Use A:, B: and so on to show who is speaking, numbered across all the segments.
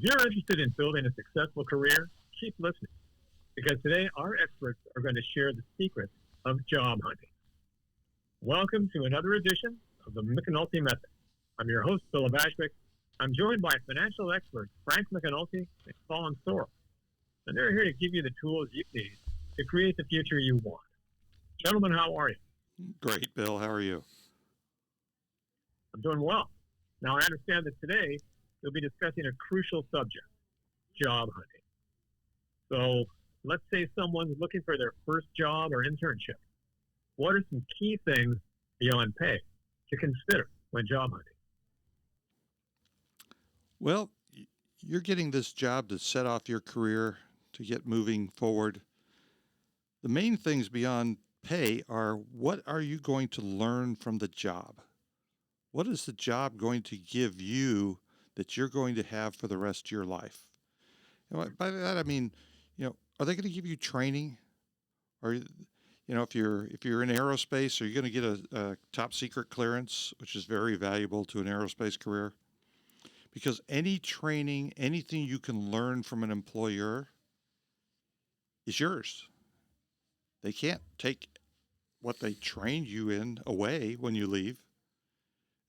A: If you're interested in building a successful career, keep listening, because today our experts are going to share the secrets of job hunting. Welcome to another edition of the McEnulty Method. I'm your host, Bill Bashvik. I'm joined by financial experts Frank McEnulty and Colin Sorrell, and they're here to give you the tools you need to create the future you want. Gentlemen, how are you?
B: Great, Bill. How are you?
A: I'm doing well. Now, I understand that today we'll be discussing a crucial subject, job hunting. So let's say someone's looking for their first job or internship. What are some key things beyond pay to consider when job hunting?
B: Well, you're getting this job to set off your career, to get moving forward. The main things beyond pay are, what are you going to learn from the job? What is the job going to give you that you're going to have for the rest of your life? And by that I mean, are they going to give you training? Or, if you're in aerospace, are you going to get a top secret clearance, which is very valuable to an aerospace career? Because any training, anything you can learn from an employer is yours. They can't take what they trained you in away when you leave.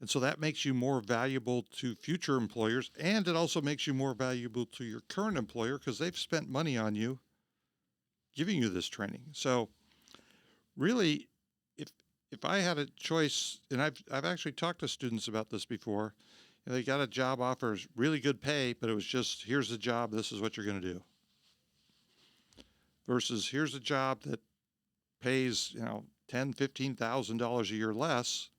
B: And so that makes you more valuable to future employers, and it also makes you more valuable to your current employer because they've spent money on you giving you this training. So really, if I had a choice, and I've actually talked to students about this before, they got a job offer, really good pay, but it was just, here's the job, this is what you're going to do. Versus here's a job that pays, $10,000, $15,000 a year less,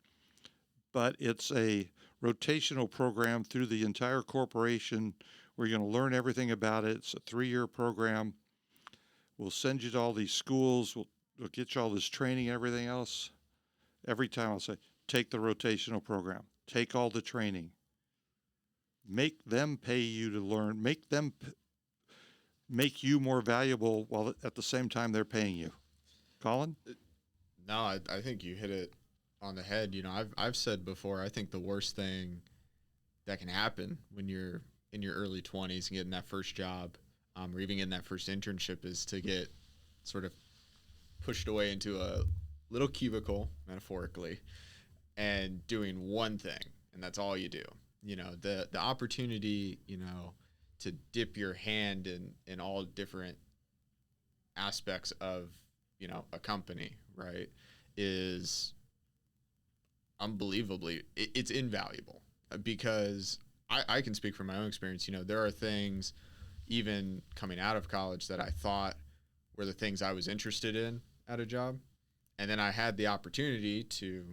B: but it's a rotational program through the entire corporation where you're going to learn everything about it. It's a 3-year program. We'll send you to all these schools. We'll get you all this training and everything else. Every time I'll say, take the rotational program. Take all the training. Make them pay you to learn. Make them make you more valuable while at the same time they're paying you. Colin?
C: No, I think you hit it on the head. I've said before, I think the worst thing that can happen when you're in your early 20s and getting that first job, or even getting that first internship, is to get sort of pushed away into a little cubicle, metaphorically, and doing one thing, and that's all you do. The opportunity, to dip your hand in all different aspects of, a company, right, is unbelievably, it's invaluable, because I can speak from my own experience. There are things even coming out of college that I thought were the things I was interested in at a job. And then I had the opportunity to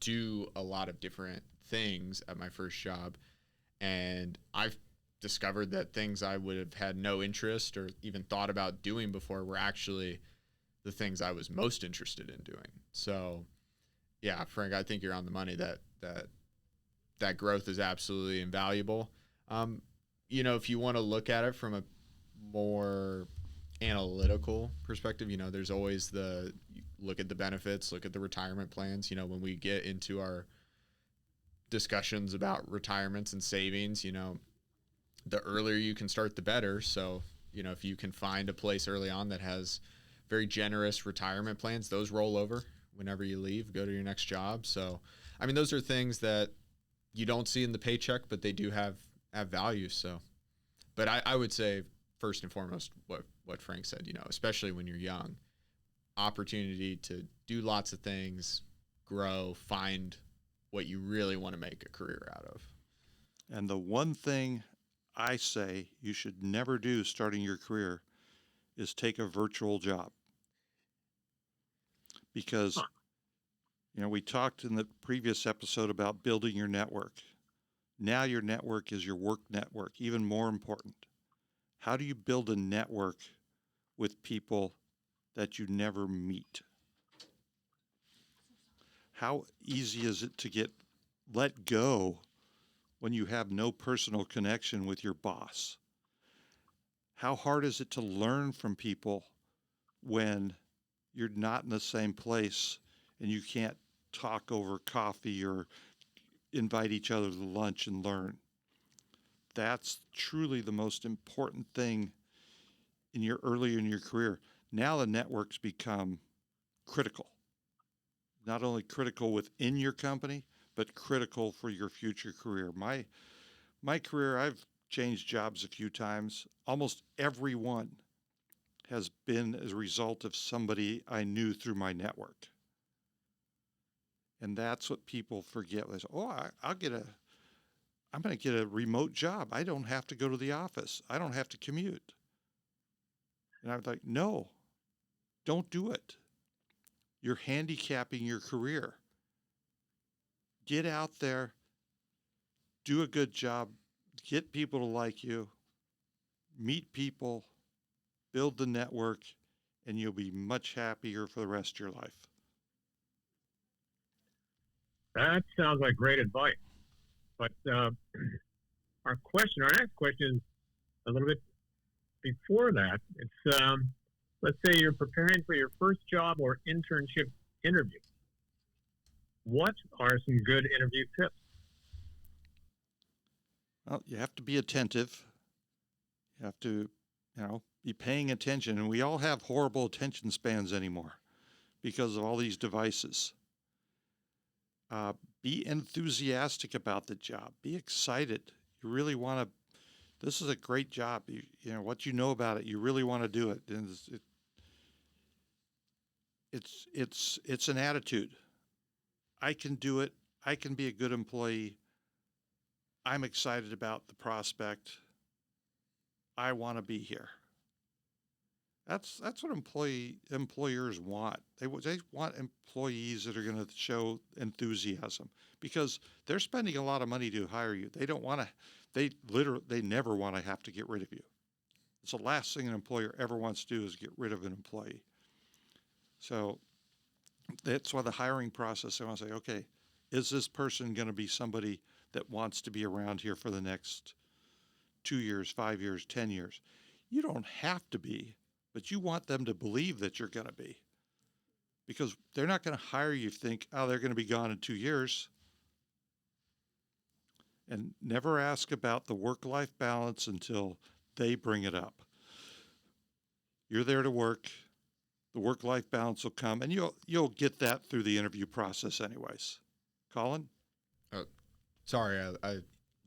C: do a lot of different things at my first job. And I've discovered that things I would have had no interest or even thought about doing before were actually the things I was most interested in doing. So yeah, Frank, I think you're on the money that growth is absolutely invaluable. If you want to look at it from a more analytical perspective, there's always look at the benefits, look at the retirement plans. When we get into our discussions about retirements and savings, the earlier you can start, the better. So, if you can find a place early on that has very generous retirement plans, those roll over whenever you leave, go to your next job. So, those are things that you don't see in the paycheck, but they do have value. So, but I would say first and foremost, what Frank said, especially when you're young, opportunity to do lots of things, grow, find what you really want to make a career out of.
B: And the one thing I say you should never do starting your career is take a virtual job. Because, we talked in the previous episode about building your network. Now your network is your work network, even more important. How do you build a network with people that you never meet? How easy is it to get let go when you have no personal connection with your boss? How hard is it to learn from people when you're not in the same place and you can't talk over coffee or invite each other to lunch and learn? That's truly the most important thing earlier in your career. Now the networks become critical. Not only critical within your company, but critical for your future career. My career, I've changed jobs a few times. Almost every one has been as a result of somebody I knew through my network. And that's what people forget. They say, oh, I'm going to get a remote job. I don't have to go to the office. I don't have to commute. And I was like, no, don't do it. You're handicapping your career. Get out there, do a good job, get people to like you, meet people, build the network, and you'll be much happier for the rest of your life.
A: That sounds like great advice. But our next question is a little bit before that. It's let's say you're preparing for your first job or internship interview. What are some good interview tips?
B: Well, you have to be attentive. You have to, be paying attention. And we all have horrible attention spans anymore because of all these devices. Be enthusiastic about the job. Be excited. You really want to. This is a great job. What you know about it, you really want to do it. And it's an attitude. I can do it. I can be a good employee. I'm excited about the prospect. I want to be here. That's what employers want. They want employees that are going to show enthusiasm because they're spending a lot of money to hire you. They don't want to. They never want to have to get rid of you. It's the last thing an employer ever wants to do is get rid of an employee. So that's why the hiring process, they want to say, okay, is this person going to be somebody that wants to be around here for the next 2 years, 5 years, 10 years? You don't have to be, but you want them to believe that you're going to be. Because they're not going to hire you think, oh, they're going to be gone in 2 years. And never ask about the work-life balance until they bring it up. You're there to work. The work-life balance will come, and you'll get that through the interview process anyways. Colin?
C: Oh, sorry, I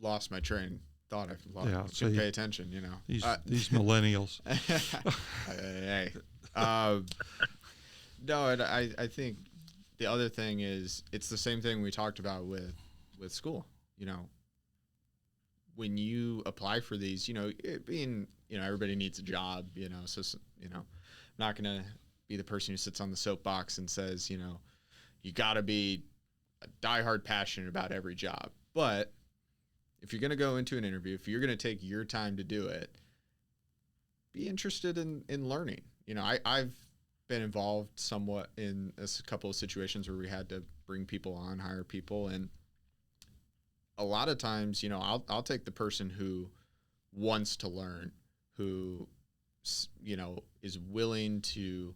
C: lost my train. Thought I lost.
B: Yeah,
C: Couldn't pay attention,
B: These millennials.
C: Hey. No, and I think the other thing is it's the same thing we talked about with school. When you apply for these, it being, everybody needs a job, so, I'm not going to be the person who sits on the soapbox and says, you got to be a diehard passionate about every job. But if you're going to go into an interview, if you're going to take your time to do it, be interested in learning. I've been involved somewhat in a couple of situations where we had to bring people on, hire people, and a lot of times, I'll take the person who wants to learn, who, is willing to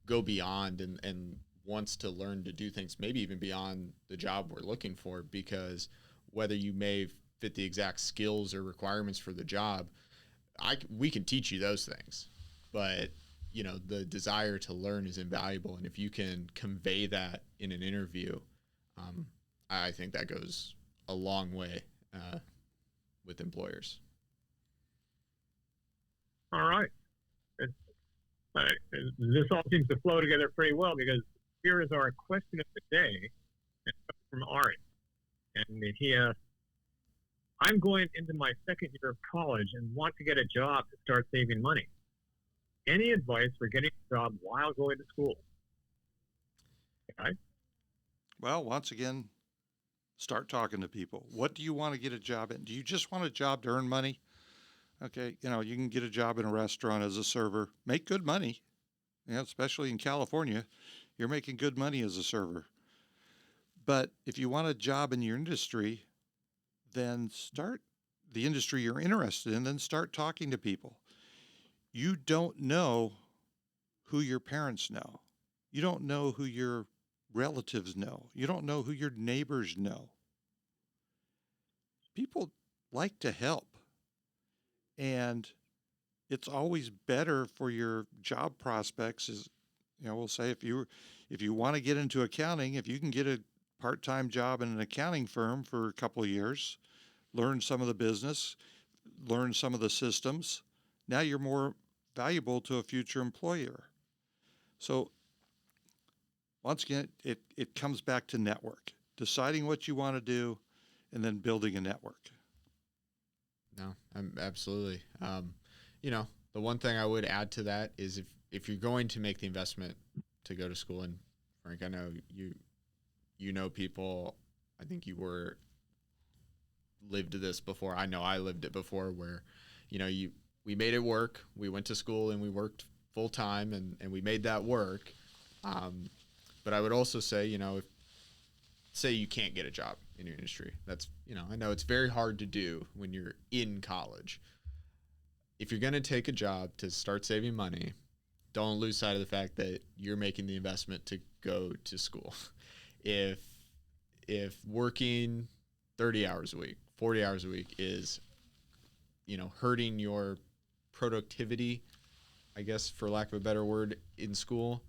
C: go beyond and wants to learn to do things, maybe even beyond the job we're looking for, because whether you may fit the exact skills or requirements for the job, we can teach you those things, but the desire to learn is invaluable. And if you can convey that in an interview, I think that goes a long way with employers.
A: All right. This all seems to flow together pretty well because here is our question of the day from Ari. And he asks, I'm going into my second year of college and want to get a job to start saving money. Any advice for getting a job while going to school? Okay.
B: Well, once again, start talking to people. What do you want to get a job in? Do you just want a job to earn money? Okay, you can get a job in a restaurant as a server, make good money. Especially in California, you're making good money as a server. But if you want a job in your industry, then start the industry you're interested in, then start talking to people. You don't know who your parents know. You don't know who your relatives know. You don't know who your neighbors know. People like to help. And it's always better for your job prospects is, we'll say if you want to get into accounting, if you can get a part-time job in an accounting firm for a couple of years, learn some of the business, learn some of the systems, now you're more valuable to a future employer. So once again, it comes back to network, deciding what you want to do and then building a network.
C: No, absolutely. The one thing I would add to that is if you're going to make the investment to go to school, and Frank, I know you know people, I think you lived this before. I know I lived it before where, we made it work. We went to school and we worked full time and we made that work. But I would also say, say you can't get a job in your industry. That's, I know it's very hard to do when you're in college. If you're going to take a job to start saving money, don't lose sight of the fact that you're making the investment to go to school. If working 30 hours a week, 40 hours a week is, hurting your productivity, I guess, for lack of a better word, in school,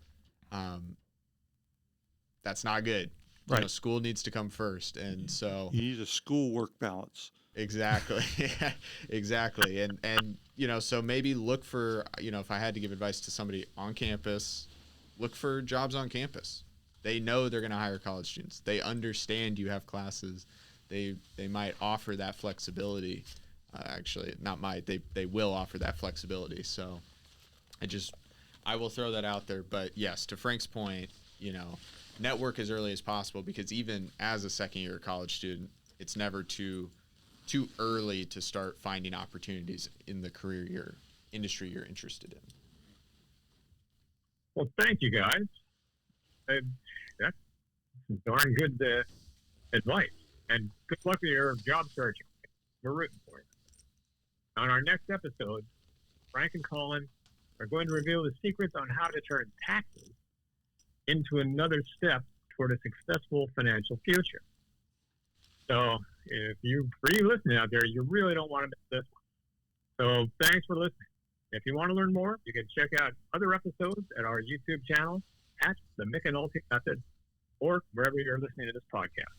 C: that's not good.
B: Right.
C: School needs to come first. And so
B: you need a school-work balance.
C: Exactly. Exactly. And, so maybe look for, if I had to give advice to somebody on campus, look for jobs on campus. They know they're going to hire college students. They understand you have classes. They might offer that flexibility. Actually, not might. They will offer that flexibility. So I will throw that out there. But yes, to Frank's point, network as early as possible, because even as a second-year college student, it's never too early to start finding opportunities in the industry you're interested in.
A: Well, thank you, guys. That's some darn good advice. And good luck with your job searching. We're rooting for you. On our next episode, Frank and Colin are going to reveal the secrets on how to turn taxes into another step toward a successful financial future. So if you listening out there, you really don't want to miss this one. So thanks for listening. If you want to learn more, you can check out other episodes at our YouTube channel at The McEnulty Method or wherever you're listening to this podcast.